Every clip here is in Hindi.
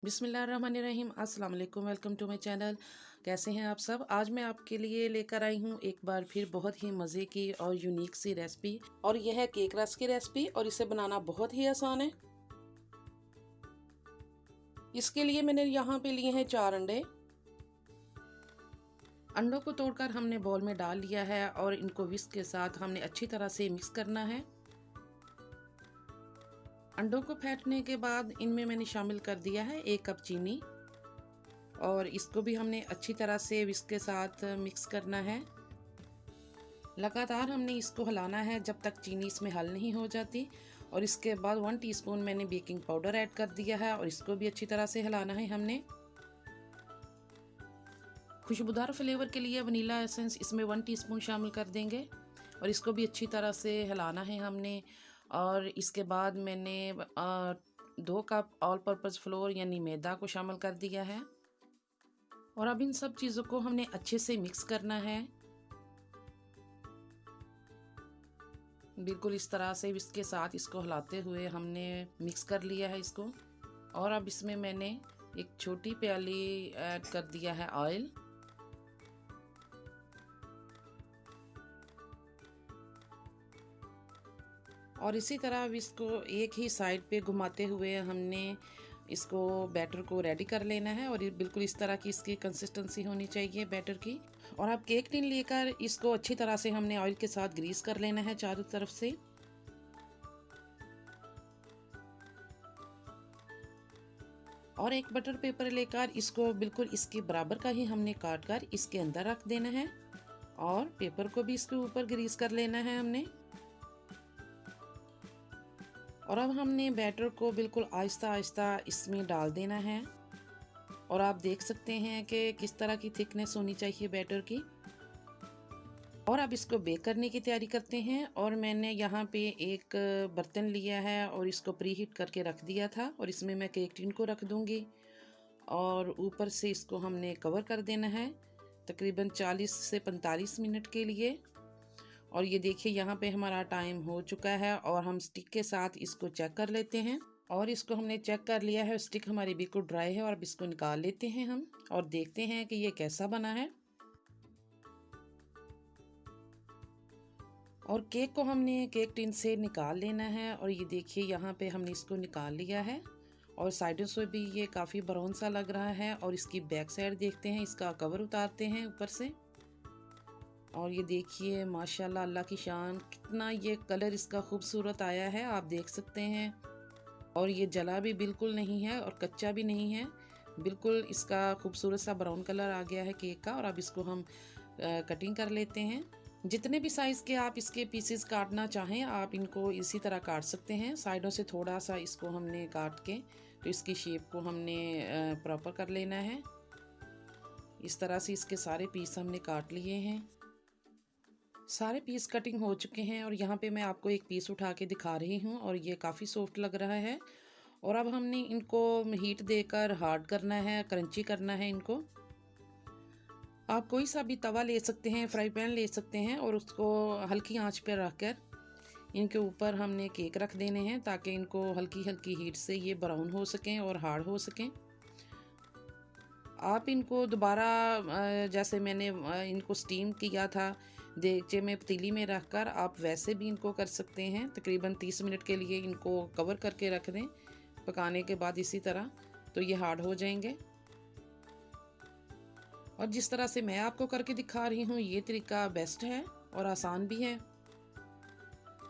बिस्मिल्लाहिर्रहमानिर्रहीम अस्सलाम वालेकुम। Welcome to my channel. कैसे हैं आप सब। आज मैं आपके लिए लेकर आई हूँ एक बार फिर बहुत ही मज़े की और यूनिक सी रेसिपी, और यह है केक रस्क की रेसिपी और इसे बनाना बहुत ही आसान है। इसके लिए मैंने यहाँ पे लिए हैं 4 अंडे। अंडों को तोड़कर हमने बाउल में डाल लिया है और इनको विस्क के साथ हमने अच्छी तरह से मिक्स करना है। अंडों को फेंटने के बाद इनमें मैंने शामिल कर दिया है 1 कप चीनी, और इसको भी हमने अच्छी तरह से विस्क के साथ मिक्स करना है। लगातार हमने इसको हिलाना है जब तक चीनी इसमें हल नहीं हो जाती। और इसके बाद 1 टीस्पून मैंने बेकिंग पाउडर ऐड कर दिया है और इसको भी अच्छी तरह से हिलाना है हमने। खुशबूदार फ्लेवर के लिए वनीला एसेंस इसमें 1 टीस्पून शामिल कर देंगे और इसको भी अच्छी तरह से हिलाना है हमने। और इसके बाद मैंने 2 कप ऑल पर्पज़ फ्लोर यानी मैदा को शामिल कर दिया है, और अब इन सब चीज़ों को हमने अच्छे से मिक्स करना है। बिल्कुल इस तरह से इसके साथ इसको हिलाते हुए हमने मिक्स कर लिया है इसको। और अब इसमें मैंने एक छोटी प्याली ऐड कर दिया है ऑयल, और इसी तरह इसको एक ही साइड पे घुमाते हुए हमने इसको बैटर को रेडी कर लेना है। और बिल्कुल इस तरह की इसकी कंसिस्टेंसी होनी चाहिए बैटर की। और अब केक टिन लेकर इसको अच्छी तरह से हमने ऑयल के साथ ग्रीस कर लेना है चारों तरफ से। और एक बटर पेपर लेकर इसको बिल्कुल इसके बराबर का ही हमने काट कर इसके अंदर रख देना है, और पेपर को भी इसके ऊपर ग्रीस कर लेना है हमने। और अब हमने बैटर को बिल्कुल आहिस्ता आहिस्ता इसमें डाल देना है, और आप देख सकते हैं कि किस तरह की थिकनेस होनी चाहिए बैटर की। और अब इसको बेक करने की तैयारी करते हैं। और मैंने यहाँ पे एक बर्तन लिया है और इसको प्री हीट करके रख दिया था, और इसमें मैं केक टिन को रख दूँगी और ऊपर से इसको हमने कवर कर देना है तकरीबन 40 से 45 मिनट के लिए। और ये देखिए यहाँ पे हमारा टाइम हो चुका है, और हम स्टिक के साथ इसको चेक कर लेते हैं। और इसको हमने चेक कर लिया है, स्टिक हमारी बिल्कुल ड्राई है। और अब इसको निकाल लेते हैं हम और देखते हैं कि ये कैसा बना है। और केक को हमने केक टिन से निकाल लेना है, और ये देखिए यहाँ पे हमने इसको निकाल लिया है, और साइडों से भी ये काफ़ी ब्राउन सा लग रहा है। और इसकी बैक साइड देखते हैं, इसका कवर उतारते हैं ऊपर से, और ये देखिए माशाल्लाह अल्लाह की शान, कितना ये कलर इसका खूबसूरत आया है, आप देख सकते हैं। और ये जला भी बिल्कुल नहीं है और कच्चा भी नहीं है, बिल्कुल इसका खूबसूरत सा ब्राउन कलर आ गया है केक का। और अब इसको हम कटिंग कर लेते हैं। जितने भी साइज़ के आप इसके पीसेस काटना चाहें आप इनको इसी तरह काट सकते हैं। साइडों से थोड़ा सा इसको हमने काट के तो इसकी शेप को हमने प्रॉपर कर लेना है। इस तरह से इसके सारे पीस हमने काट लिए हैं। सारे पीस कटिंग हो चुके हैं, और यहाँ पे मैं आपको एक पीस उठा के दिखा रही हूँ, और ये काफ़ी सॉफ्ट लग रहा है। और अब हमने इनको हीट देकर हार्ड करना है, क्रंची करना है इनको। आप कोई सा भी तवा ले सकते हैं, फ्राई पैन ले सकते हैं, और उसको हल्की आंच पर रखकर इनके ऊपर हमने केक रख देने हैं ताकि इनको हल्की हल्की हीट से ये ब्राउन हो सकें और हार्ड हो सकें। आप इनको दोबारा जैसे मैंने इनको स्टीम किया था देगचे में पतीली में रखकर, आप वैसे भी इनको कर सकते हैं। तकरीबन 30 मिनट के लिए इनको कवर करके रख दें पकाने के बाद इसी तरह, तो ये हार्ड हो जाएंगे। और जिस तरह से मैं आपको करके दिखा रही हूँ ये तरीका बेस्ट है और आसान भी है।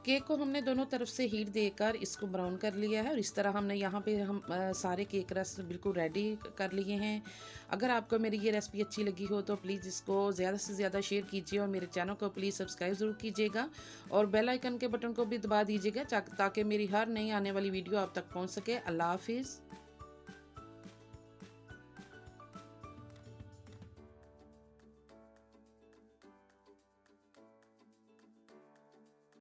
केक को हमने दोनों तरफ से हीट देकर इसको ब्राउन कर लिया है, और इस तरह हमने यहाँ पे हम सारे केक रस बिल्कुल रेडी कर लिए हैं। अगर आपको मेरी ये रेसिपी अच्छी लगी हो तो प्लीज़ इसको ज़्यादा से ज़्यादा शेयर कीजिए, और मेरे चैनल को प्लीज़ सब्सक्राइब ज़रूर कीजिएगा, और बेल आइकन के बटन को भी दबा दीजिएगा ताकि मेरी हर नई आने वाली वीडियो आप तक पहुँच सके। अल्लाह हाफिज़।